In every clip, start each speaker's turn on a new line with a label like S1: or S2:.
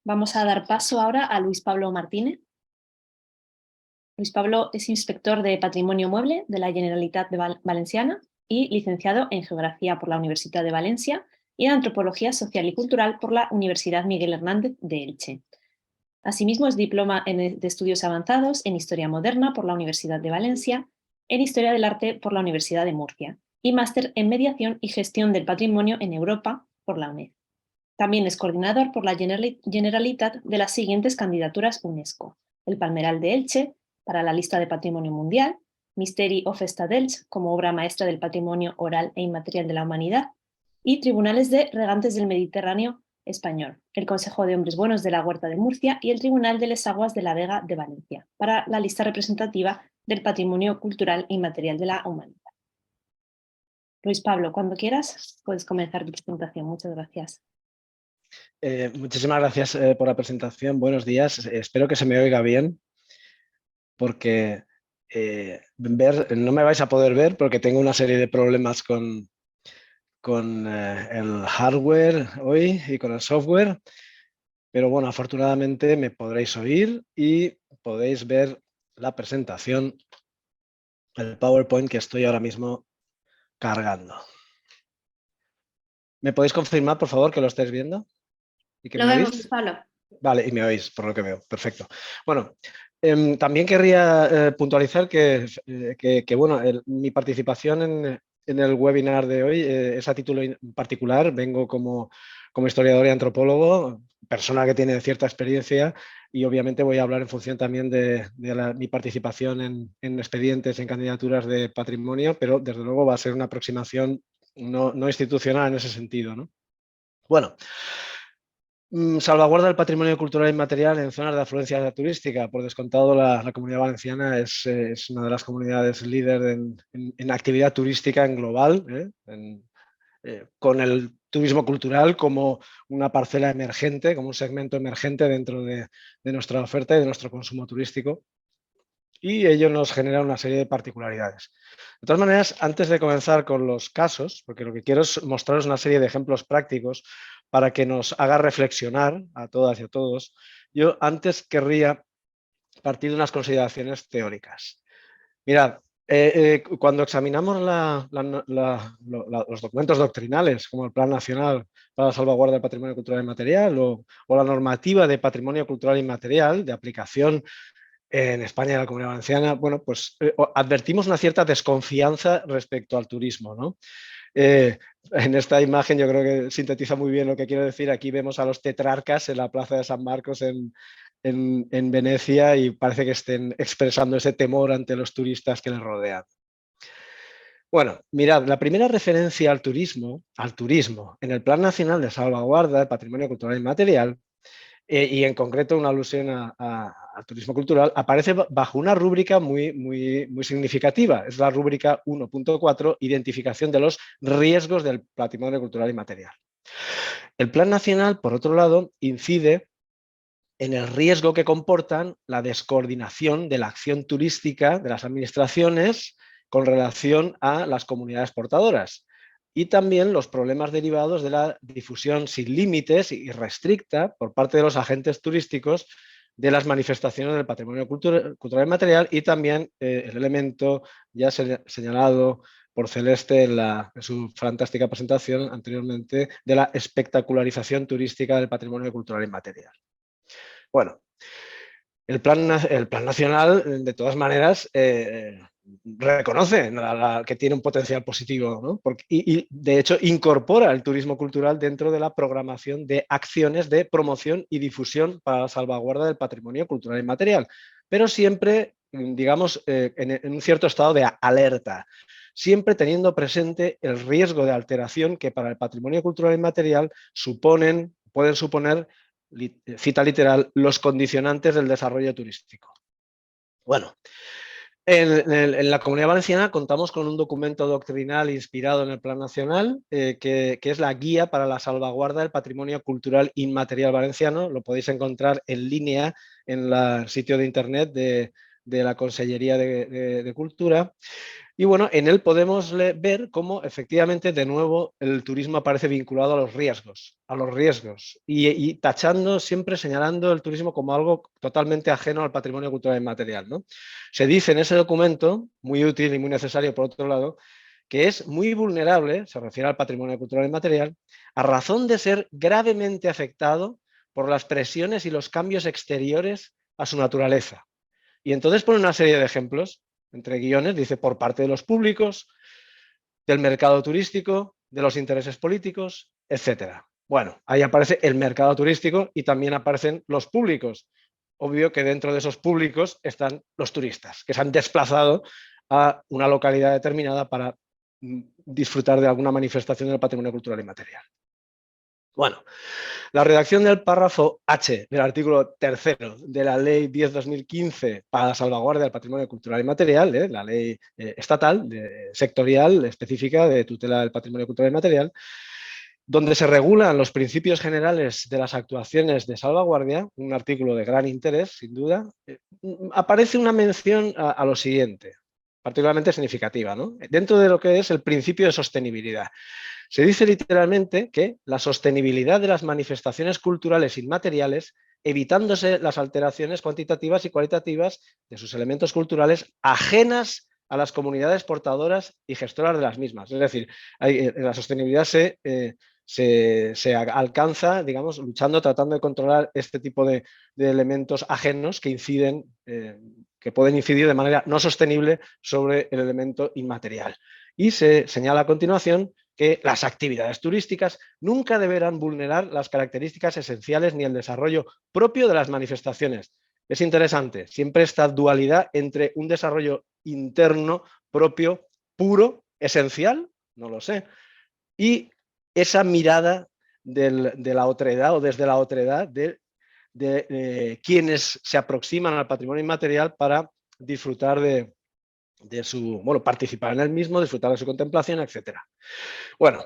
S1: Vamos a dar paso ahora a Luis Pablo Martínez. Luis Pablo es inspector de Patrimonio Mueble de la Generalitat Valenciana y licenciado en Geografía por la Universidad de Valencia y en Antropología Social y Cultural por la Universidad Miguel Hernández de Elche. Asimismo, es diploma de Estudios Avanzados en Historia Moderna por la Universidad de Valencia, en Historia del Arte por la Universidad de Murcia y máster en Mediación y Gestión del Patrimonio en Europa por la UNED. También es coordinador por la Generalitat de las siguientes candidaturas UNESCO: el Palmeral de Elche para la lista de Patrimonio Mundial, Misteri o Festa d'Elx como obra maestra del patrimonio oral e inmaterial de la humanidad y Tribunales de Regantes del Mediterráneo Español, el Consejo de Hombres Buenos de la Huerta de Murcia y el Tribunal de les Aguas de la Vega de Valencia para la lista representativa del patrimonio cultural e inmaterial de la humanidad. Luis Pablo, cuando quieras, puedes comenzar tu presentación. Muchas gracias.
S2: Muchísimas gracias por la presentación. Buenos días. Espero que se me oiga bien, porque no me vais a poder ver porque tengo una serie de problemas con el hardware hoy y con el software. Pero bueno, afortunadamente me podréis oír y podéis ver la presentación, el PowerPoint que estoy ahora mismo cargando. ¿Me podéis confirmar, por favor, que lo estáis viendo? ¿Y que
S1: Lo
S2: me
S1: vemos,
S2: oís?
S1: Pablo.
S2: Vale, y me oís, por lo que veo. Perfecto. Bueno, también querría puntualizar que bueno, mi participación en el webinar de hoy es a título particular. Vengo como historiador y antropólogo, persona que tiene cierta experiencia, y obviamente voy a hablar en función también de mi participación en expedientes, en candidaturas de patrimonio, pero desde luego va a ser una aproximación no institucional en ese sentido, ¿no? Bueno. Salvaguarda del patrimonio cultural inmaterial en zonas de afluencia turística. Por descontado, la Comunidad Valenciana es una de las comunidades líder en actividad turística en global, con el turismo cultural como una parcela emergente, como un segmento emergente dentro de nuestra oferta y de nuestro consumo turístico. Y ello nos genera una serie de particularidades. De todas maneras, antes de comenzar con los casos, porque lo que quiero es mostraros una serie de ejemplos prácticos para que nos haga reflexionar a todas y a todos, yo antes querría partir de unas consideraciones teóricas. Mirad, cuando examinamos los documentos doctrinales, como el Plan Nacional para la Salvaguarda del Patrimonio Cultural Inmaterial o la normativa de Patrimonio Cultural Inmaterial de aplicación en España y en la Comunidad Valenciana, bueno, pues advertimos una cierta desconfianza respecto al turismo, ¿no? En esta imagen yo creo que sintetiza muy bien lo que quiero decir. Aquí vemos a los tetrarcas en la Plaza de San Marcos en Venecia y parece que estén expresando ese temor ante los turistas que les rodean. Bueno, mirad, la primera referencia al turismo en el Plan Nacional de Salvaguarda del Patrimonio Cultural Inmaterial, y en concreto una alusión al turismo cultural, aparece bajo una rúbrica muy significativa. Es la rúbrica 1.4, identificación de los riesgos del patrimonio cultural inmaterial. El Plan Nacional, por otro lado, incide en el riesgo que comportan la descoordinación de la acción turística de las administraciones con relación a las comunidades portadoras, y también los problemas derivados de la difusión sin límites y restricta por parte de los agentes turísticos de las manifestaciones del patrimonio cultural inmaterial, y también el elemento ya señalado por Celeste en su fantástica presentación anteriormente de la espectacularización turística del patrimonio cultural inmaterial. Bueno, el plan nacional, de todas maneras, reconoce que tiene un potencial positivo, ¿no? Y de hecho incorpora el turismo cultural dentro de la programación de acciones de promoción y difusión para la salvaguarda del patrimonio cultural inmaterial, pero siempre, digamos, en un cierto estado de alerta, siempre teniendo presente el riesgo de alteración que para el patrimonio cultural inmaterial pueden suponer, cita literal, los condicionantes del desarrollo turístico. Bueno, en la Comunidad Valenciana contamos con un documento doctrinal inspirado en el Plan Nacional, que es la Guía para la Salvaguarda del Patrimonio Cultural Inmaterial Valenciano. Lo podéis encontrar en línea en el sitio de internet de la Consellería de Cultura. Y bueno, en él podemos ver cómo efectivamente de nuevo el turismo aparece vinculado a los riesgos y tachando, siempre señalando el turismo como algo totalmente ajeno al patrimonio cultural inmaterial, ¿no? Se dice en ese documento, muy útil y muy necesario por otro lado, que es muy vulnerable, se refiere al patrimonio cultural inmaterial, a razón de ser gravemente afectado por las presiones y los cambios exteriores a su naturaleza. Y entonces pone una serie de ejemplos, entre guiones, dice por parte de los públicos, del mercado turístico, de los intereses políticos, etcétera. Bueno, ahí aparece el mercado turístico y también aparecen los públicos. Obvio que dentro de esos públicos están los turistas, que se han desplazado a una localidad determinada para disfrutar de alguna manifestación del patrimonio cultural inmaterial. Bueno, la redacción del párrafo H del artículo 3º de la Ley 10/2015 para la salvaguardia del patrimonio cultural inmaterial, la ley estatal, sectorial, específica de tutela del patrimonio cultural inmaterial, donde se regulan los principios generales de las actuaciones de salvaguardia, un artículo de gran interés, sin duda, aparece una mención a lo siguiente, particularmente significativa, ¿no? Dentro de lo que es el principio de sostenibilidad. Se dice literalmente que la sostenibilidad de las manifestaciones culturales inmateriales, evitándose las alteraciones cuantitativas y cualitativas de sus elementos culturales ajenas a las comunidades portadoras y gestoras de las mismas. Es decir, la sostenibilidad se alcanza, digamos, luchando, tratando de controlar este tipo de elementos ajenos que inciden, que pueden incidir de manera no sostenible sobre el elemento inmaterial. Y se señala a continuación que las actividades turísticas nunca deberán vulnerar las características esenciales ni el desarrollo propio de las manifestaciones. Es interesante, siempre esta dualidad entre un desarrollo interno, propio, puro, esencial, no lo sé, y esa mirada de la otredad o desde la otredad de quienes se aproximan al patrimonio inmaterial para disfrutar de su, bueno, participar en el mismo, disfrutar de su contemplación, etcétera. Bueno,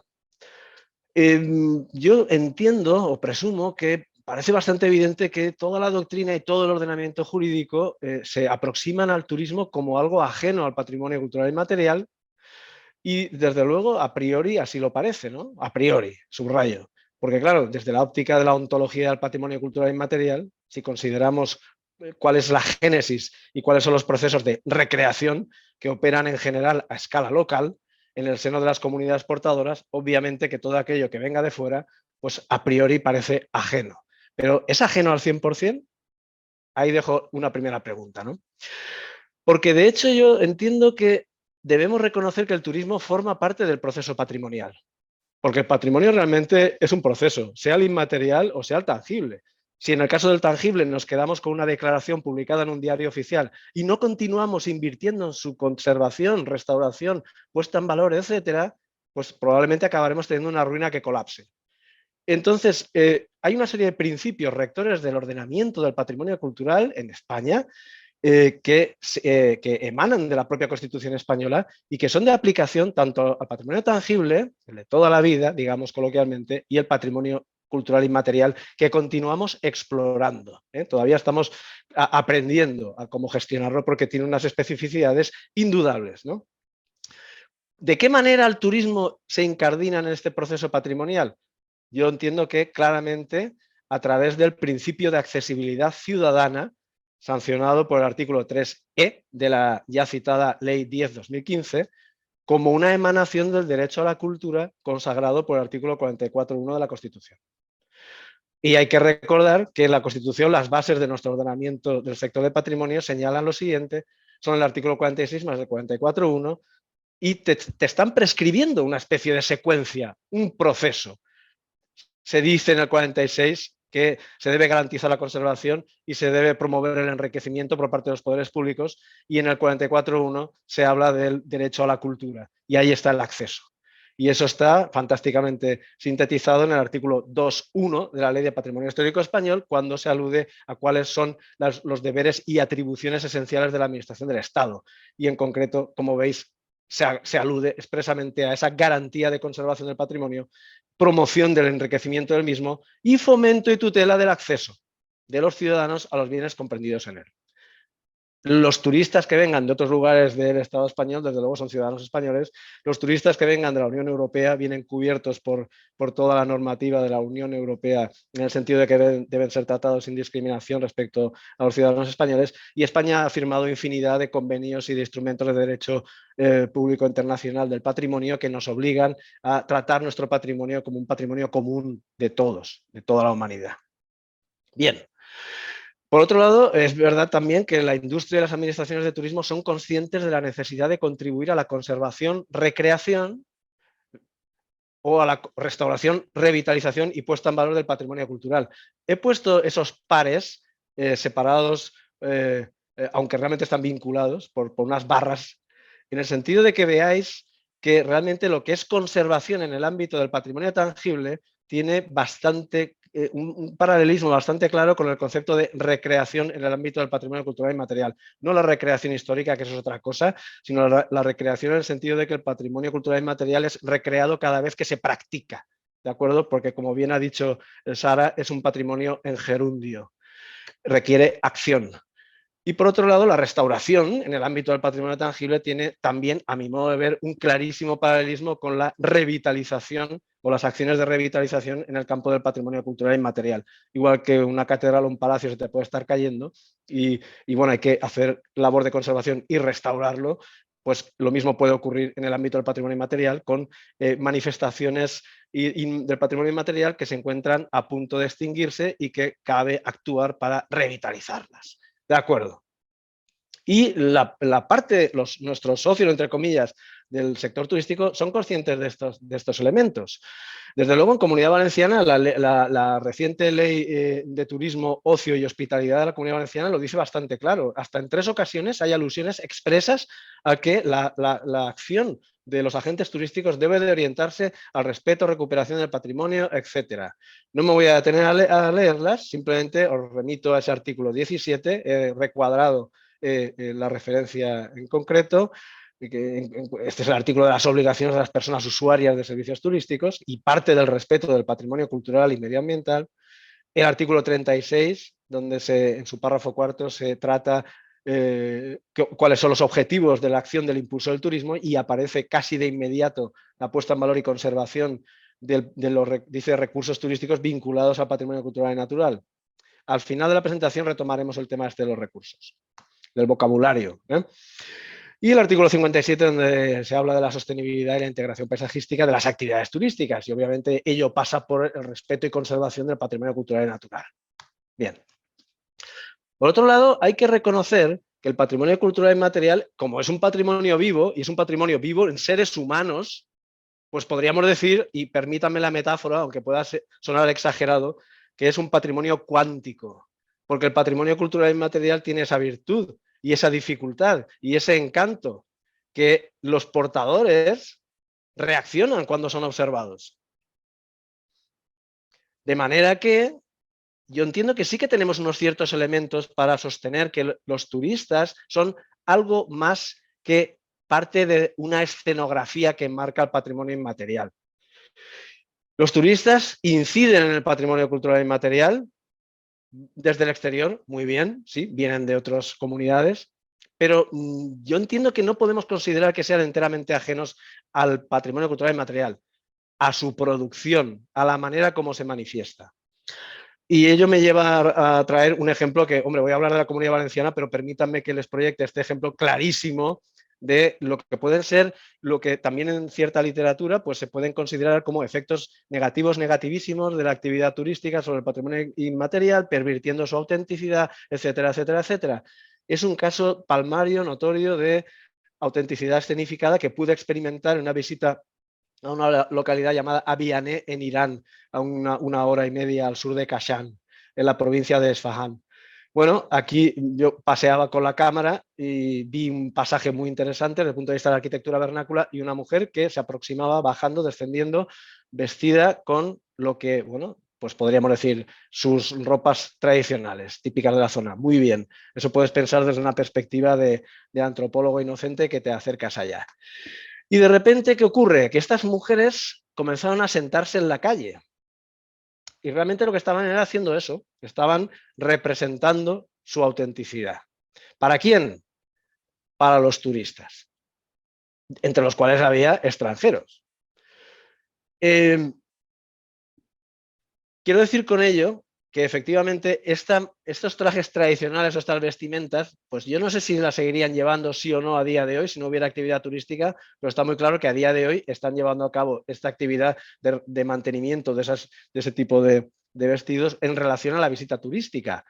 S2: yo entiendo o presumo que parece bastante evidente que toda la doctrina y todo el ordenamiento jurídico se aproximan al turismo como algo ajeno al patrimonio cultural inmaterial y desde luego a priori así lo parece, ¿no? A priori, subrayo. Porque claro, desde la óptica de la ontología del patrimonio cultural inmaterial, si consideramos cuál es la génesis y cuáles son los procesos de recreación que operan en general a escala local, en el seno de las comunidades portadoras, obviamente que todo aquello que venga de fuera, pues a priori parece ajeno. Pero ¿es ajeno al 100%? Ahí dejo una primera pregunta, ¿no? Porque de hecho yo entiendo que debemos reconocer que el turismo forma parte del proceso patrimonial. Porque el patrimonio realmente es un proceso, sea el inmaterial o sea el tangible. Si en el caso del tangible nos quedamos con una declaración publicada en un diario oficial y no continuamos invirtiendo en su conservación, restauración, puesta en valor, etcétera, pues probablemente acabaremos teniendo una ruina que colapse. Entonces, hay una serie de principios rectores del ordenamiento del patrimonio cultural en España que emanan de la propia Constitución española y que son de aplicación tanto al patrimonio tangible, el de toda la vida, digamos coloquialmente, y el patrimonio cultural inmaterial que continuamos explorando. Todavía estamos aprendiendo a cómo gestionarlo porque tiene unas especificidades indudables, ¿no? ¿De qué manera el turismo se incardina en este proceso patrimonial? Yo entiendo que claramente a través del principio de accesibilidad ciudadana sancionado por el artículo 3E de la ya citada Ley 10/2015, como una emanación del derecho a la cultura consagrado por el artículo 44.1 de la Constitución. Y hay que recordar que en la Constitución las bases de nuestro ordenamiento del sector de patrimonio señalan lo siguiente, son el artículo 46 más el 44.1 y te están prescribiendo una especie de secuencia, un proceso. Se dice en el 46 que se debe garantizar la conservación y se debe promover el enriquecimiento por parte de los poderes públicos y en el 44.1 se habla del derecho a la cultura y ahí está el acceso. Y eso está fantásticamente sintetizado en el artículo 2.1 de la Ley de Patrimonio Histórico Español cuando se alude a cuáles son los deberes y atribuciones esenciales de la Administración del Estado. Y en concreto, como veis, se alude expresamente a esa garantía de conservación del patrimonio, promoción del enriquecimiento del mismo y fomento y tutela del acceso de los ciudadanos a los bienes comprendidos en él. los turistas que vengan de otros lugares del Estado español, desde luego son ciudadanos españoles, los turistas que vengan de la Unión Europea vienen cubiertos por toda la normativa de la Unión Europea, en el sentido de que deben ser tratados sin discriminación respecto a los ciudadanos españoles, y España ha firmado infinidad de convenios y de instrumentos de derecho público internacional del patrimonio que nos obligan a tratar nuestro patrimonio como un patrimonio común de todos, de toda la humanidad. Bien. Por otro lado, es verdad también que la industria y las administraciones de turismo son conscientes de la necesidad de contribuir a la conservación, recreación o a la restauración, revitalización y puesta en valor del patrimonio cultural. He puesto esos pares separados, aunque realmente están vinculados por unas barras, en el sentido de que veáis que realmente lo que es conservación en el ámbito del patrimonio tangible tiene un paralelismo bastante claro con el concepto de recreación en el ámbito del patrimonio cultural y material. No la recreación histórica, que eso es otra cosa, sino la recreación en el sentido de que el patrimonio cultural y material es recreado cada vez que se practica, ¿de acuerdo? Porque, como bien ha dicho Sara, es un patrimonio en gerundio, requiere acción. Y por otro lado, la restauración en el ámbito del patrimonio tangible tiene también, a mi modo de ver, un clarísimo paralelismo con la revitalización o las acciones de revitalización en el campo del patrimonio cultural inmaterial. Igual que una catedral o un palacio se te puede estar cayendo y bueno, hay que hacer labor de conservación y restaurarlo, pues lo mismo puede ocurrir en el ámbito del patrimonio inmaterial con manifestaciones del patrimonio inmaterial que se encuentran a punto de extinguirse y que cabe actuar para revitalizarlas. De acuerdo. Y la parte, nuestros socios, entre comillas, del sector turístico son conscientes de estos elementos. Desde luego, en Comunidad Valenciana, la reciente ley de turismo, ocio y hospitalidad de la Comunidad Valenciana lo dice bastante claro. Hasta en 3 ocasiones hay alusiones expresas a que la acción de los agentes turísticos debe de orientarse al respeto, recuperación del patrimonio, etc. No me voy a detener a leerlas, simplemente os remito a ese artículo 17, recuadrado la referencia en concreto. Este es el artículo de las obligaciones de las personas usuarias de servicios turísticos y parte del respeto del patrimonio cultural y medioambiental. El artículo 36, donde en su párrafo 4 se trata cuáles son los objetivos de la acción del impulso del turismo, y aparece casi de inmediato la puesta en valor y conservación dice recursos turísticos vinculados al patrimonio cultural y natural. Al final de la presentación retomaremos el tema de los recursos, del vocabulario. Y el artículo 57, donde se habla de la sostenibilidad y la integración paisajística de las actividades turísticas, y obviamente ello pasa por el respeto y conservación del patrimonio cultural y natural. Bien. Por otro lado, hay que reconocer que el patrimonio cultural inmaterial, como es un patrimonio vivo, y es un patrimonio vivo en seres humanos, pues podríamos decir, y permítanme la metáfora, aunque pueda sonar exagerado, que es un patrimonio cuántico, porque el patrimonio cultural inmaterial tiene esa virtud y esa dificultad y ese encanto, que los portadores reaccionan cuando son observados. De manera que yo entiendo que sí que tenemos unos ciertos elementos para sostener que los turistas son algo más que parte de una escenografía que marca el patrimonio inmaterial. Los turistas inciden en el patrimonio cultural inmaterial desde el exterior, muy bien, sí, vienen de otras comunidades, pero yo entiendo que no podemos considerar que sean enteramente ajenos al patrimonio cultural inmaterial, a su producción, a la manera como se manifiesta. Y ello me lleva a traer un ejemplo que, hombre, voy a hablar de la Comunidad Valenciana, pero permítanme que les proyecte este ejemplo clarísimo de lo que pueden ser, lo que también en cierta literatura pues se pueden considerar como efectos negativos, negativísimos de la actividad turística sobre el patrimonio inmaterial, pervirtiendo su autenticidad, etcétera, etcétera, etcétera. Es un caso palmario, notorio de autenticidad escenificada que pude experimentar en una visita a una localidad llamada Abiané en Irán, a una hora y media al sur de Kashan, en la provincia de Esfahan. Bueno, aquí yo paseaba con la cámara y vi un pasaje muy interesante desde el punto de vista de la arquitectura vernácula y una mujer que se aproximaba bajando, descendiendo, vestida con lo que, bueno, pues podríamos decir sus ropas tradicionales, típicas de la zona. Muy bien, eso puedes pensar desde una perspectiva de antropólogo inocente que te acercas allá. Y de repente, ¿qué ocurre? Que estas mujeres comenzaron a sentarse en la calle. Y realmente lo que estaban era haciendo eso, estaban representando su autenticidad. ¿Para quién? Para los turistas, entre los cuales había extranjeros. Quiero decir con ello que efectivamente estos trajes tradicionales o estas vestimentas, pues yo no sé si las seguirían llevando sí o no a día de hoy, si no hubiera actividad turística, pero está muy claro que a día de hoy están llevando a cabo esta actividad de mantenimiento de ese tipo de vestidos en relación a la visita turística.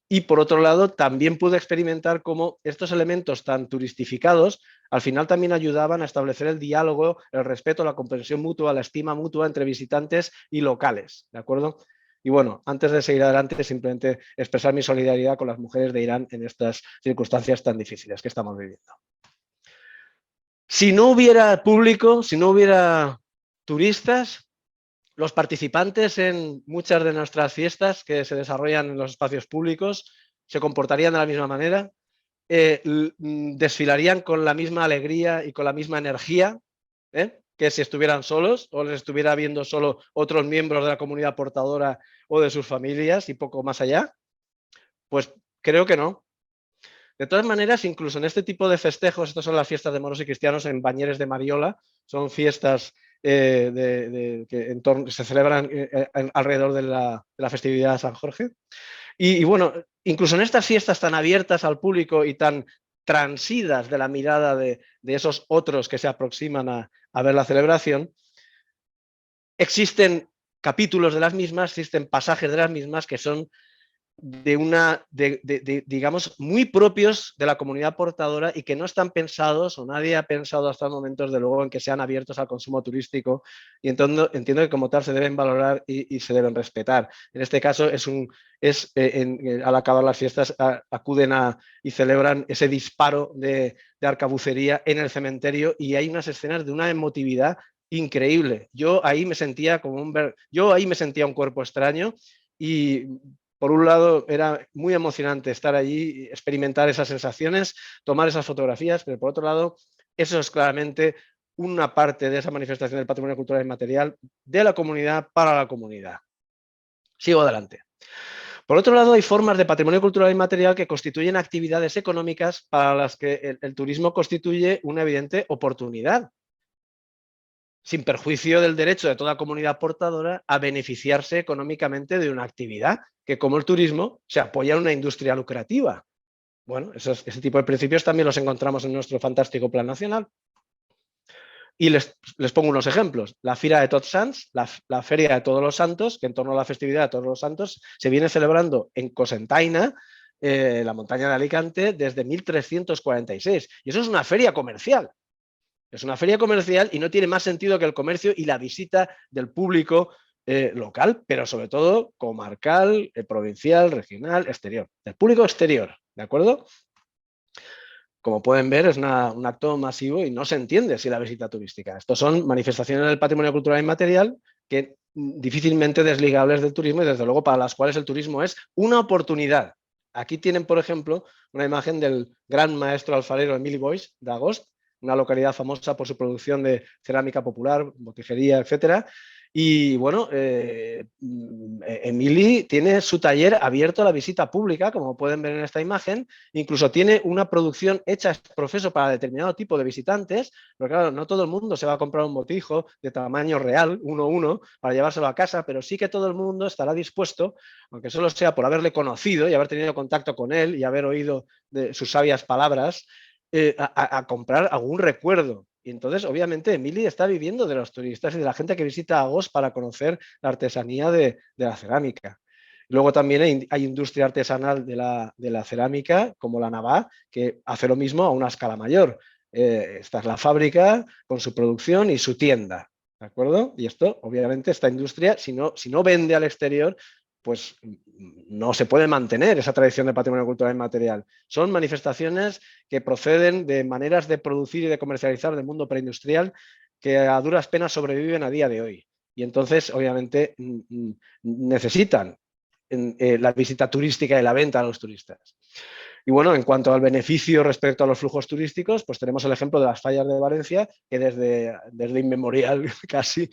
S2: Y por otro lado, también pude experimentar cómo estos elementos tan turistificados al final también ayudaban a establecer el diálogo, el respeto, la comprensión mutua, la estima mutua entre visitantes y locales, ¿de acuerdo? Y bueno, antes de seguir adelante, simplemente expresar mi solidaridad con las mujeres de Irán en estas circunstancias tan difíciles que estamos viviendo. Si no hubiera público, si no hubiera turistas, los participantes en muchas de nuestras fiestas que se desarrollan en los espacios públicos se comportarían de la misma manera, desfilarían con la misma alegría y con la misma energía que si estuvieran solos o les estuviera viendo solo otros miembros de la comunidad portadora o de sus familias y poco más allá. Pues creo que no. De todas maneras, incluso en este tipo de festejos, estas son las fiestas de moros y cristianos en Bañeres de Mariola, son fiestas que se celebran alrededor de la festividad de San Jorge. Y bueno, incluso en estas fiestas tan abiertas al público y tan transidas de la mirada de esos otros que se aproximan a ver la celebración, existen capítulos de las mismas, existen pasajes de las mismas que son digamos, muy propios de la comunidad portadora y que no están pensados, o nadie ha pensado hasta el momento, desde luego, en que sean abiertos al consumo turístico, y entiendo que como tal se deben valorar y se deben respetar. En este caso, al acabar las fiestas, acuden y celebran ese disparo de arcabucería en el cementerio, y hay unas escenas de una emotividad increíble. Yo ahí me sentía un cuerpo extraño, y por un lado, era muy emocionante estar allí, experimentar esas sensaciones, tomar esas fotografías, pero por otro lado, eso es claramente una parte de esa manifestación del patrimonio cultural inmaterial de la comunidad para la comunidad. Sigo adelante. Por otro lado, hay formas de patrimonio cultural inmaterial que constituyen actividades económicas para las que el turismo constituye una evidente oportunidad, sin perjuicio del derecho de toda comunidad portadora a beneficiarse económicamente de una actividad que, como el turismo, se apoya en una industria lucrativa. Bueno, ese tipo de principios también los encontramos en nuestro fantástico Plan Nacional. Y les pongo unos ejemplos. La Fira de Tots Sants, la Feria de Todos los Santos, que en torno a la festividad de Todos los Santos se viene celebrando en Cocentaina, la montaña de Alicante, desde 1346. Y eso es una feria comercial. Es una feria comercial y no tiene más sentido que el comercio y la visita del público local, pero sobre todo comarcal, provincial, regional, exterior. Del público exterior, ¿de acuerdo? Como pueden ver, es un acto masivo y no se entiende si la visita turística. Estos son manifestaciones del patrimonio cultural inmaterial que difícilmente desligables del turismo y desde luego para las cuales el turismo es una oportunidad. Aquí tienen, por ejemplo, una imagen del gran maestro alfarero Emili Boix de Agost, una localidad famosa por su producción de cerámica popular, botijería, etcétera. Y bueno, Emili tiene su taller abierto a la visita pública, como pueden ver en esta imagen. Incluso tiene una producción hecha profeso para determinado tipo de visitantes, pero claro, no todo el mundo se va a comprar un botijo de tamaño real, 1:1, para llevárselo a casa, pero sí que todo el mundo estará dispuesto, aunque solo sea por haberle conocido y haber tenido contacto con él y haber oído de sus sabias palabras, a comprar algún recuerdo. Y entonces, obviamente, Emili está viviendo de los turistas y de la gente que visita Agost para conocer la artesanía de la cerámica. Luego también hay industria artesanal de la cerámica, como la Navá, que hace lo mismo a una escala mayor. Esta es la fábrica con su producción y su tienda, ¿de acuerdo? Y esto, obviamente, esta industria, si no vende al exterior, pues no se puede mantener esa tradición de patrimonio cultural inmaterial. Son manifestaciones que proceden de maneras de producir y de comercializar del mundo preindustrial que a duras penas sobreviven a día de hoy. Y entonces, obviamente, necesitan la visita turística y la venta a los turistas. Y bueno, en cuanto al beneficio respecto a los flujos turísticos, pues tenemos el ejemplo de las fallas de Valencia, que desde inmemorial casi,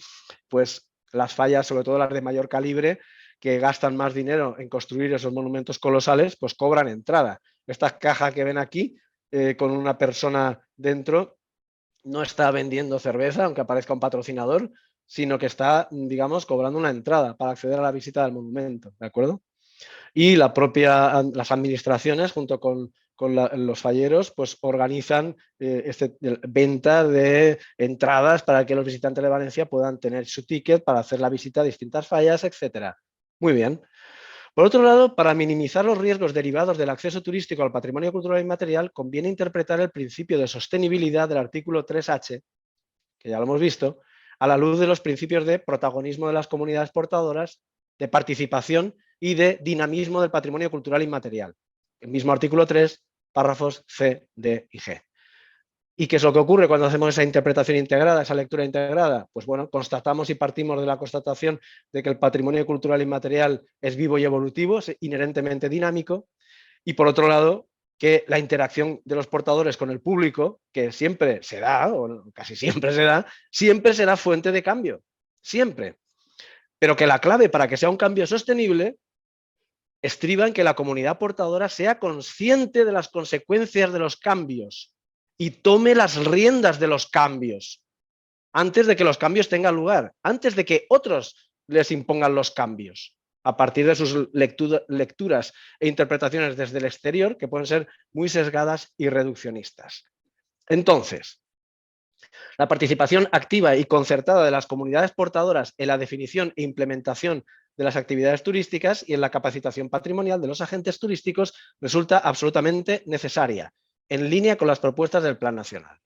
S2: pues las fallas, sobre todo las de mayor calibre, que gastan más dinero en construir esos monumentos colosales, pues cobran entrada. esta caja que ven aquí, con una persona dentro, no está vendiendo cerveza, aunque aparezca un patrocinador, sino que está, digamos, cobrando una entrada para acceder a la visita del monumento, ¿de acuerdo? Y las administraciones, junto con los falleros, pues organizan venta de entradas para que los visitantes de Valencia puedan tener su ticket para hacer la visita a distintas fallas, etcétera. Muy bien. Por otro lado, para minimizar los riesgos derivados del acceso turístico al patrimonio cultural inmaterial, conviene interpretar el principio de sostenibilidad del artículo 3H, que ya lo hemos visto, a la luz de los principios de protagonismo de las comunidades portadoras, de participación y de dinamismo del patrimonio cultural inmaterial. El mismo artículo 3, párrafos C, D y G. ¿Y qué es lo que ocurre cuando hacemos esa interpretación integrada, esa lectura integrada? Pues bueno, constatamos y partimos de la constatación de que el patrimonio cultural inmaterial es vivo y evolutivo, es inherentemente dinámico, y por otro lado, que la interacción de los portadores con el público, que siempre se da, o casi siempre se da, siempre será fuente de cambio, siempre. Pero que la clave para que sea un cambio sostenible estriba en que la comunidad portadora sea consciente de las consecuencias de los cambios y tome las riendas de los cambios antes de que los cambios tengan lugar, antes de que otros les impongan los cambios, a partir de sus lecturas e interpretaciones desde el exterior, que pueden ser muy sesgadas y reduccionistas. Entonces, la participación activa y concertada de las comunidades portadoras en la definición e implementación de las actividades turísticas y en la capacitación patrimonial de los agentes turísticos resulta absolutamente necesaria, en línea con las propuestas del Plan Nacional.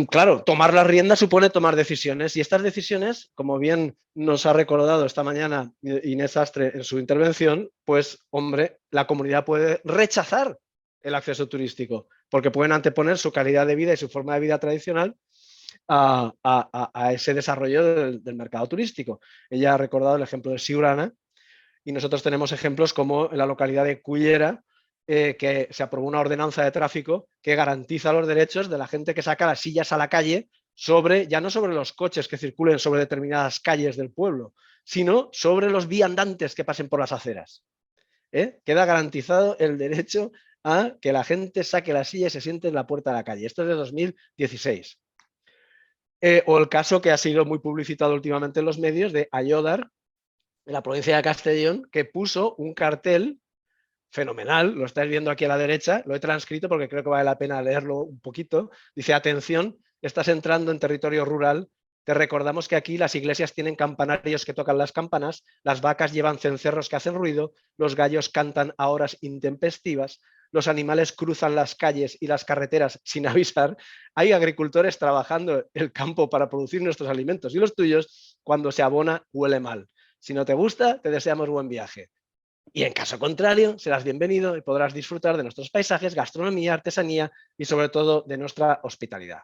S2: Claro, tomar las riendas supone tomar decisiones, y estas decisiones, como bien nos ha recordado esta mañana Inés Astre en su intervención, pues hombre, la comunidad puede rechazar el acceso turístico porque pueden anteponer su calidad de vida y su forma de vida tradicional a ese desarrollo del mercado turístico. Ella ha recordado el ejemplo de Siurana, y nosotros tenemos ejemplos como en la localidad de Cullera, que se aprobó una ordenanza de tráfico que garantiza los derechos de la gente que saca las sillas a la calle, ya no sobre los coches que circulen sobre determinadas calles del pueblo, sino sobre los viandantes que pasen por las aceras. Queda garantizado el derecho a que la gente saque la silla y se siente en la puerta de la calle. Esto es de 2016. O el caso que ha sido muy publicitado últimamente en los medios de Ayodar, en la provincia de Castellón, que puso un cartel fenomenal, lo estáis viendo aquí a la derecha, lo he transcrito porque creo que vale la pena leerlo un poquito. Dice: atención, estás entrando en territorio rural, te recordamos que aquí las iglesias tienen campanarios que tocan las campanas, las vacas llevan cencerros que hacen ruido, los gallos cantan a horas intempestivas, los animales cruzan las calles y las carreteras sin avisar, hay agricultores trabajando el campo para producir nuestros alimentos y los tuyos, cuando se abona huele mal. Si no te gusta, te deseamos buen viaje. Y en caso contrario, serás bienvenido y podrás disfrutar de nuestros paisajes, gastronomía, artesanía y sobre todo de nuestra hospitalidad.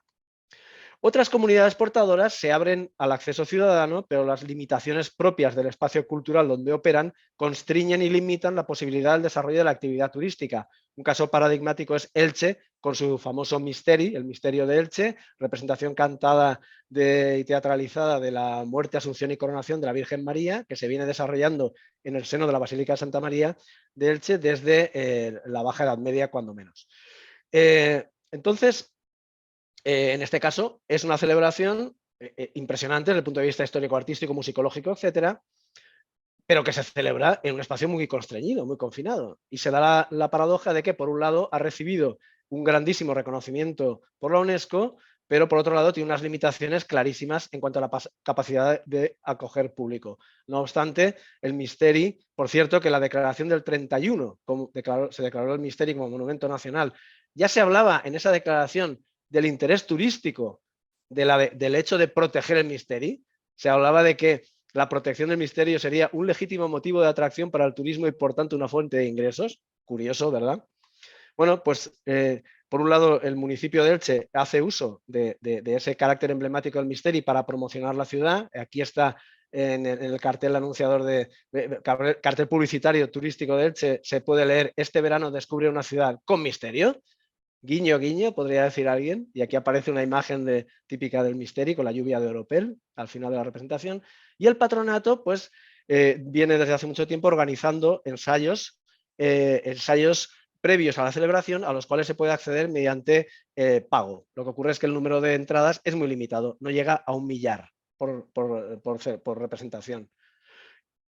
S2: Otras comunidades portadoras se abren al acceso ciudadano, pero las limitaciones propias del espacio cultural donde operan constriñen y limitan la posibilidad del desarrollo de la actividad turística. Un caso paradigmático es Elche, con su famoso Misteri, el Misterio de Elche, representación cantada y teatralizada de la muerte, asunción y coronación de la Virgen María, que se viene desarrollando en el seno de la Basílica de Santa María de Elche desde la Baja Edad Media, cuando menos. Entonces, en este caso, es una celebración impresionante desde el punto de vista histórico, artístico, musicológico, etcétera, pero que se celebra en un espacio muy constreñido, muy confinado. Y se da la paradoja de que, por un lado, ha recibido un grandísimo reconocimiento por la UNESCO, pero por otro lado tiene unas limitaciones clarísimas en cuanto a la capacidad de acoger público. No obstante, el Misteri, por cierto, que la declaración del 31 se declaró el Misteri como monumento nacional, ya se hablaba en esa declaración del interés turístico, del hecho de proteger el Misteri. Se hablaba de que la protección del Misterio sería un legítimo motivo de atracción para el turismo y por tanto una fuente de ingresos. Curioso, ¿verdad? Bueno, pues por un lado el municipio de Elche hace uso de ese carácter emblemático del Misteri para promocionar la ciudad. Aquí está en el cartel anunciador cartel publicitario turístico de Elche, se puede leer: este verano descubre una ciudad con misterio. Guiño, guiño, podría decir alguien, y aquí aparece una imagen típica del Misteri con la lluvia de oropel al final de la representación. Y el patronato, pues, viene desde hace mucho tiempo organizando ensayos ensayos previos a la celebración a los cuales se puede acceder mediante pago. Lo que ocurre es que el número de entradas es muy limitado, no llega a 1 millar por representación.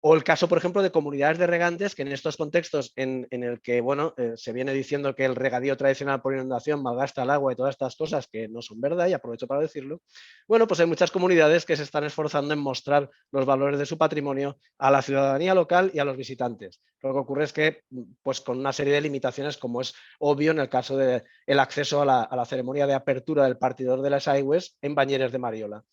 S2: O el caso, por ejemplo, de comunidades de regantes que en estos contextos en el que bueno, se viene diciendo que el regadío tradicional por inundación malgasta el agua y todas estas cosas que no son verdad, y aprovecho para decirlo, bueno, pues hay muchas comunidades que se están esforzando en mostrar los valores de su patrimonio a la ciudadanía local y a los visitantes. Lo que ocurre es que, pues con una serie de limitaciones, como es obvio en el caso del acceso a la ceremonia de apertura del partidor de las Aigües en Bañeres de Mariola,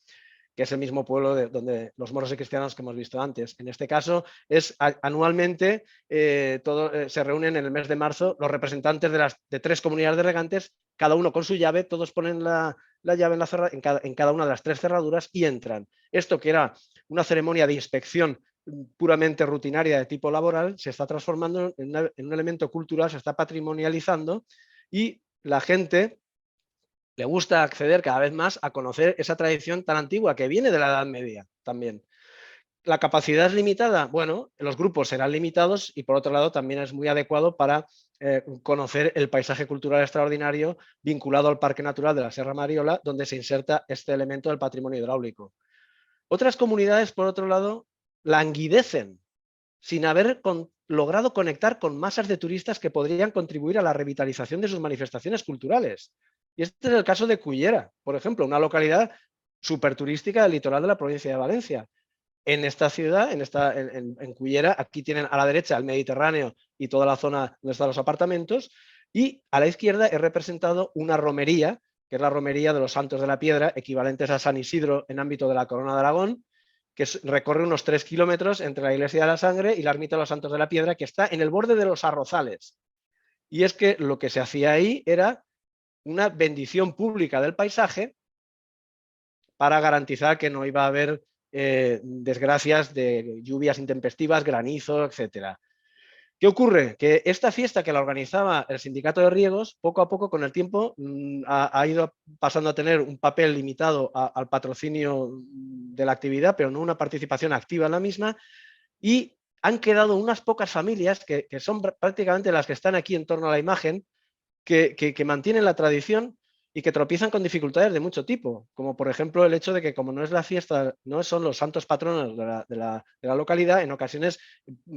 S2: que es el mismo pueblo donde los moros y cristianos que hemos visto antes. En este caso, es anualmente se reúnen en el mes de marzo los representantes de 3 comunidades de regantes, cada uno con su llave, todos ponen la llave en cada una de las 3 cerraduras y entran. Esto, que era una ceremonia de inspección puramente rutinaria de tipo laboral, se está transformando en un elemento cultural, se está patrimonializando, y la gente le gusta acceder cada vez más a conocer esa tradición tan antigua que viene de la Edad Media también. ¿La capacidad es limitada? Bueno, los grupos serán limitados y por otro lado también es muy adecuado para conocer el paisaje cultural extraordinario vinculado al Parque Natural de la Sierra Mariola, donde se inserta este elemento del patrimonio hidráulico. Otras comunidades, por otro lado, languidecen sin haber logrado conectar con masas de turistas que podrían contribuir a la revitalización de sus manifestaciones culturales. Y este es el caso de Cullera, por ejemplo, una localidad súper turística del litoral de la provincia de Valencia. En esta ciudad, en Cullera, aquí tienen a la derecha el Mediterráneo y toda la zona donde están los apartamentos, y a la izquierda he representado una romería, que es la romería de los Santos de la Piedra, equivalentes a San Isidro en ámbito de la Corona de Aragón, que recorre unos 3 kilómetros entre la Iglesia de la Sangre y la Ermita de los Santos de la Piedra, que está en el borde de los arrozales. Y es que lo que se hacía ahí era una bendición pública del paisaje para garantizar que no iba a haber desgracias de lluvias intempestivas, granizo, etcétera. ¿Qué ocurre? Que esta fiesta, que la organizaba el Sindicato de Riegos, poco a poco con el tiempo ha ido pasando a tener un papel limitado al patrocinio de la actividad, pero no una participación activa en la misma, y han quedado unas pocas familias que son prácticamente las que están aquí en torno a la imagen, que mantienen la tradición y que tropiezan con dificultades de mucho tipo, como por ejemplo el hecho de que, como no es la fiesta, no son los santos patronos de la localidad, en ocasiones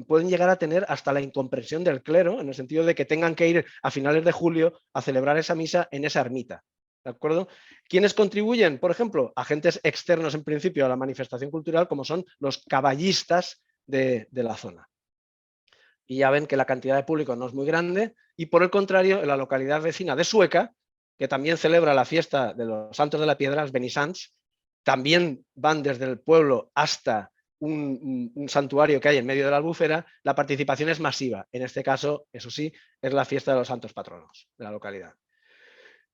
S2: pueden llegar a tener hasta la incomprensión del clero, en el sentido de que tengan que ir a finales de julio a celebrar esa misa en esa ermita. ¿De acuerdo? ¿Quiénes contribuyen? Por ejemplo, agentes externos en principio a la manifestación cultural, como son los caballistas de la zona. Y ya ven que la cantidad de público no es muy grande, y por el contrario, en la localidad vecina de Sueca, que también celebra la fiesta de los Santos de la Piedra, los Benisants, también van desde el pueblo hasta un santuario que hay en medio de la Albufera, la participación es masiva. En este caso, eso sí, es la fiesta de los santos patronos de la localidad.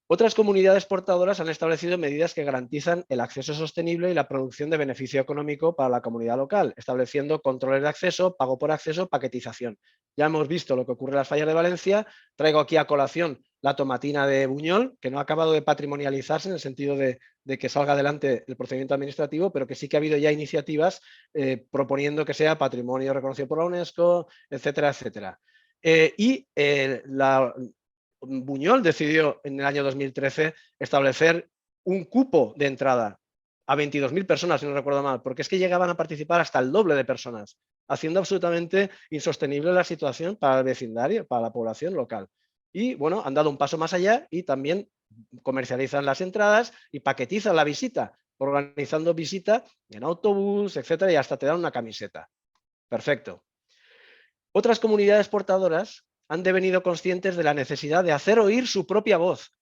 S2: Otras comunidades portadoras han establecido medidas que garantizan el acceso sostenible y la producción de beneficio económico para la comunidad local, estableciendo controles de acceso, pago por acceso, paquetización. Ya hemos visto lo que ocurre en las fallas de Valencia. Traigo aquí a colación la tomatina de Buñol, que no ha acabado de patrimonializarse en el sentido de que salga adelante el procedimiento administrativo, pero que sí que ha habido ya iniciativas proponiendo que sea patrimonio reconocido por la UNESCO, etcétera, etcétera. Buñol decidió en el año 2013 establecer un cupo de entrada a 22.000 personas, si no recuerdo mal, porque es que llegaban a participar hasta el doble de personas, haciendo absolutamente insostenible la situación para el vecindario, para la población local. Y bueno, han dado un paso más allá y también comercializan las entradas y paquetizan la visita, organizando visita en autobús, etcétera, y hasta te dan una camiseta. Perfecto. Otras comunidades portadoras han devenido conscientes de la necesidad de hacer oír su propia voz,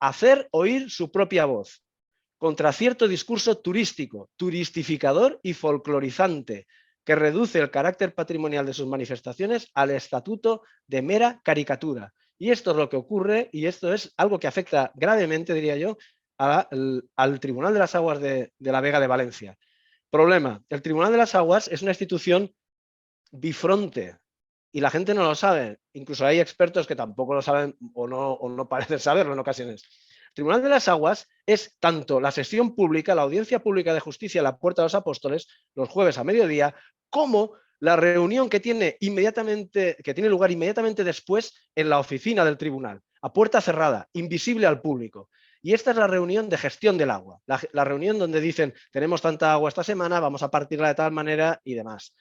S2: contra cierto discurso turístico, turistificador y folclorizante, que reduce el carácter patrimonial de sus manifestaciones al estatuto de mera caricatura. Y esto es lo que ocurre, y esto es algo que afecta gravemente, diría yo, al Tribunal de las Aguas de la Vega de Valencia. Problema: el Tribunal de las Aguas es una institución bifronte, y la gente no lo sabe. Incluso hay expertos que tampoco lo saben o no parecen saberlo en ocasiones. El Tribunal de las Aguas es tanto la sesión pública, la audiencia pública de justicia a la Puerta de los Apóstoles, los jueves a mediodía, como la reunión que tiene lugar inmediatamente después en la oficina del tribunal, a puerta cerrada, invisible al público. Y esta es la reunión de gestión del agua, la reunión donde dicen, tenemos tanta agua esta semana, vamos a partirla de tal manera y demás.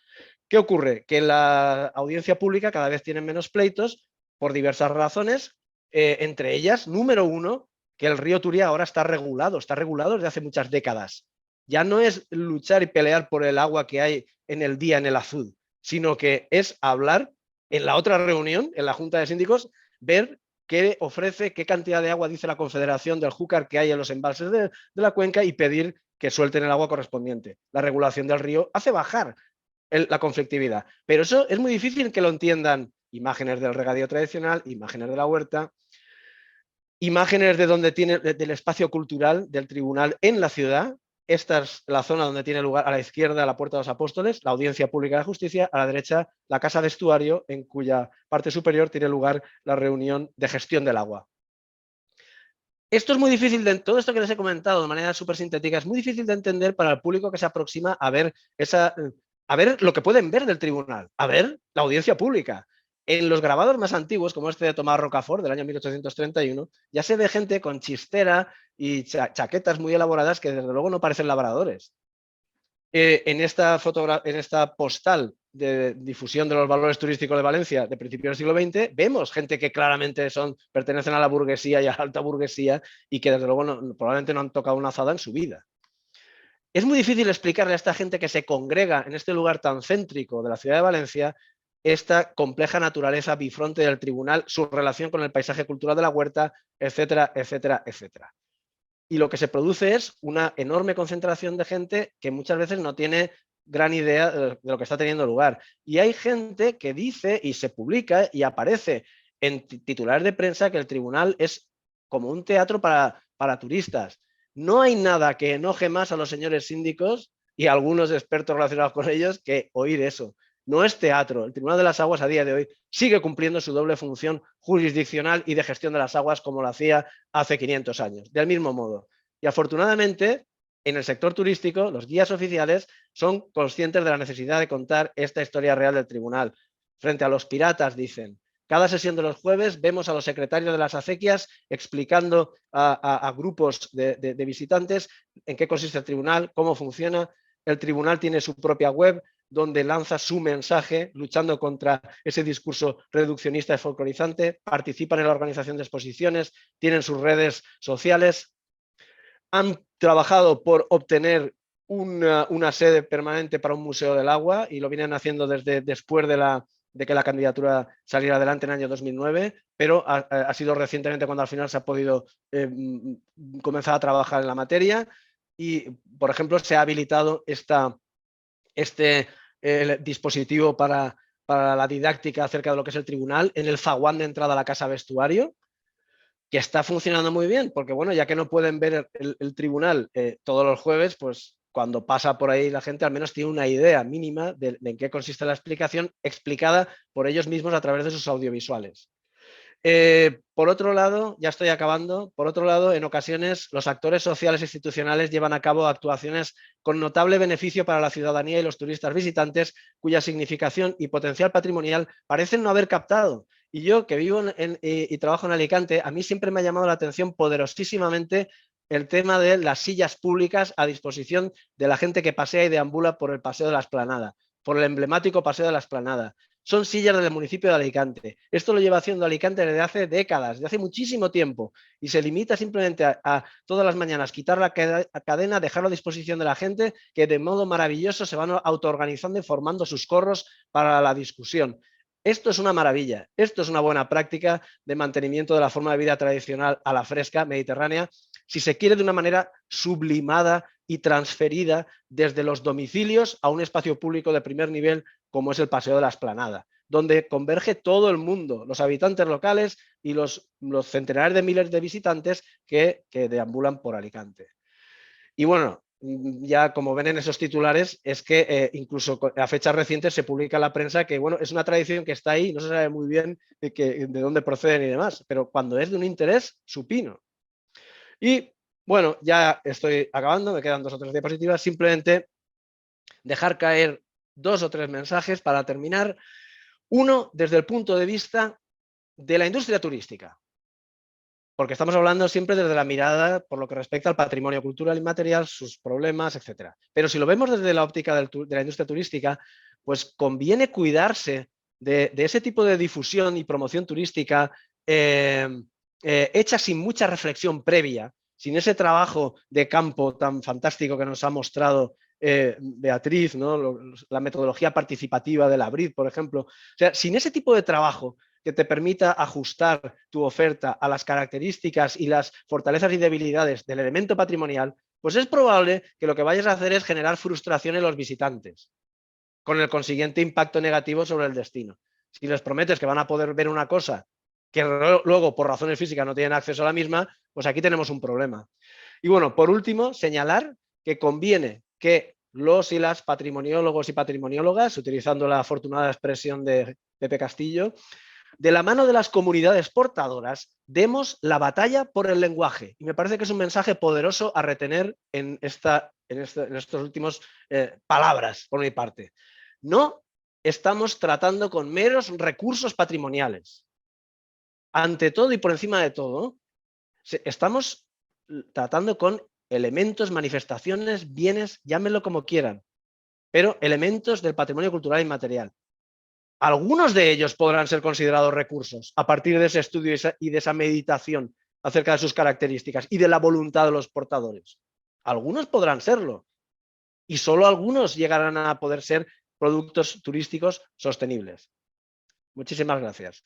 S2: ¿Qué ocurre? Que en la audiencia pública cada vez tienen menos pleitos por diversas razones, entre ellas, número uno, que el río Turia ahora está regulado desde hace muchas décadas. Ya no es luchar y pelear por el agua que hay en el día en el Azud, sino que es hablar en la otra reunión, en la Junta de Síndicos, ver qué ofrece, qué cantidad de agua dice la Confederación del Júcar que hay en los embalses de la cuenca y pedir que suelten el agua correspondiente. La regulación del río hace bajar la conflictividad, pero eso es muy difícil que lo entiendan imágenes del regadío tradicional, imágenes de la huerta, imágenes de donde tiene del espacio cultural del tribunal en la ciudad. Esta es la zona donde tiene lugar, a la izquierda, la Puerta de los Apóstoles, la Audiencia Pública de Justicia, a la derecha, la Casa de Estuario, en cuya parte superior tiene lugar la reunión de gestión del agua. Esto es muy difícil, todo esto que les he comentado de manera súper sintética, es muy difícil de entender para el público que se aproxima a ver lo que pueden ver del tribunal, a ver la audiencia pública. En los grabados más antiguos, como este de Tomás Rocafort, del año 1831, ya se ve gente con chistera y chaquetas muy elaboradas que desde luego no parecen labradores. En esta postal de difusión de los valores turísticos de Valencia de principios del siglo XX, vemos gente que claramente pertenecen a la burguesía y a la alta burguesía y que desde luego probablemente no han tocado una azada en su vida. Es muy difícil explicarle a esta gente que se congrega en este lugar tan céntrico de la ciudad de Valencia esta compleja naturaleza bifronte del tribunal, su relación con el paisaje cultural de la huerta, etcétera, etcétera, etcétera. Y lo que se produce es una enorme concentración de gente que muchas veces no tiene gran idea de lo que está teniendo lugar. Y hay gente que dice y se publica y aparece en titulares de prensa que el tribunal es como un teatro para turistas. No hay nada que enoje más a los señores síndicos y a algunos expertos relacionados con ellos que oír eso. No es teatro. El Tribunal de las Aguas a día de hoy sigue cumpliendo su doble función jurisdiccional y de gestión de las aguas como lo hacía hace 500 años, del mismo modo. Y afortunadamente, en el sector turístico, los guías oficiales son conscientes de la necesidad de contar esta historia real del tribunal. Frente a los piratas, dicen, cada sesión de los jueves vemos a los secretarios de las acequias explicando a grupos de visitantes en qué consiste el tribunal, cómo funciona. El tribunal tiene su propia web, donde lanza su mensaje luchando contra ese discurso reduccionista y folclorizante, participan en la organización de exposiciones, tienen sus redes sociales, han trabajado por obtener una sede permanente para un museo del agua y lo vienen haciendo desde después de que la candidatura saliera adelante en el año 2009, pero ha sido recientemente cuando al final se ha podido comenzar a trabajar en la materia y, por ejemplo, se ha habilitado este dispositivo para la didáctica acerca de lo que es el tribunal en el zaguán de entrada a la casa vestuario, que está funcionando muy bien, porque bueno, ya que no pueden ver el tribunal todos los jueves, pues cuando pasa por ahí la gente al menos tiene una idea mínima de en qué consiste la explicación explicada por ellos mismos a través de sus audiovisuales. Por otro lado, ya estoy acabando, por otro lado, en ocasiones los actores sociales e institucionales llevan a cabo actuaciones con notable beneficio para la ciudadanía y los turistas visitantes, cuya significación y potencial patrimonial parecen no haber captado. Y yo, que vivo y trabajo en Alicante, a mí siempre me ha llamado la atención poderosísimamente el tema de las sillas públicas a disposición de la gente que pasea y deambula por el Paseo de la Esplanada, por el emblemático Paseo de la Esplanada. Son sillas del municipio de Alicante. Esto lo lleva haciendo Alicante desde hace décadas, desde hace muchísimo tiempo, y se limita simplemente a todas las mañanas quitar la cadena, dejarlo a disposición de la gente, que de modo maravilloso se van autoorganizando y formando sus corros para la discusión. Esto es una maravilla, esto es una buena práctica de mantenimiento de la forma de vida tradicional a la fresca mediterránea, si se quiere de una manera sublimada y transferida desde los domicilios a un espacio público de primer nivel como es el Paseo de la Esplanada, donde converge todo el mundo, los habitantes locales y los centenares de miles de visitantes que deambulan por Alicante. Y bueno, ya como ven en esos titulares, es que incluso a fechas recientes se publica en la prensa que bueno, es una tradición que está ahí, no se sabe muy bien de dónde proceden y demás, pero cuando es de un interés supino. Y bueno, ya estoy acabando, me quedan 2 o 3 diapositivas, simplemente dejar caer 2 o 3 mensajes para terminar. Uno, desde el punto de vista de la industria turística, porque estamos hablando siempre desde la mirada por lo que respecta al patrimonio cultural inmaterial, sus problemas, etc. Pero si lo vemos desde la óptica de la industria turística, pues conviene cuidarse de ese tipo de difusión y promoción turística hecha sin mucha reflexión previa, sin ese trabajo de campo tan fantástico que nos ha mostrado Beatriz, ¿no? La metodología participativa de la BRID, por ejemplo. O sea, sin ese tipo de trabajo que te permita ajustar tu oferta a las características y las fortalezas y debilidades del elemento patrimonial, pues es probable que lo que vayas a hacer es generar frustración en los visitantes, con el consiguiente impacto negativo sobre el destino. Si les prometes que van a poder ver una cosa que luego por razones físicas no tienen acceso a la misma, pues aquí tenemos un problema. Y bueno, por último, señalar que conviene que los y las patrimoniólogos y patrimoniólogas, utilizando la afortunada expresión de Pepe Castillo, de la mano de las comunidades portadoras, demos la batalla por el lenguaje. Y me parece que es un mensaje poderoso a retener en estos últimos palabras, por mi parte. No estamos tratando con meros recursos patrimoniales. Ante todo y por encima de todo, estamos tratando con elementos, manifestaciones, bienes, llámenlo como quieran, pero elementos del patrimonio cultural inmaterial. Algunos de ellos podrán ser considerados recursos a partir de ese estudio y de esa meditación acerca de sus características y de la voluntad de los portadores. Algunos podrán serlo y solo algunos llegarán a poder ser productos turísticos sostenibles. Muchísimas gracias.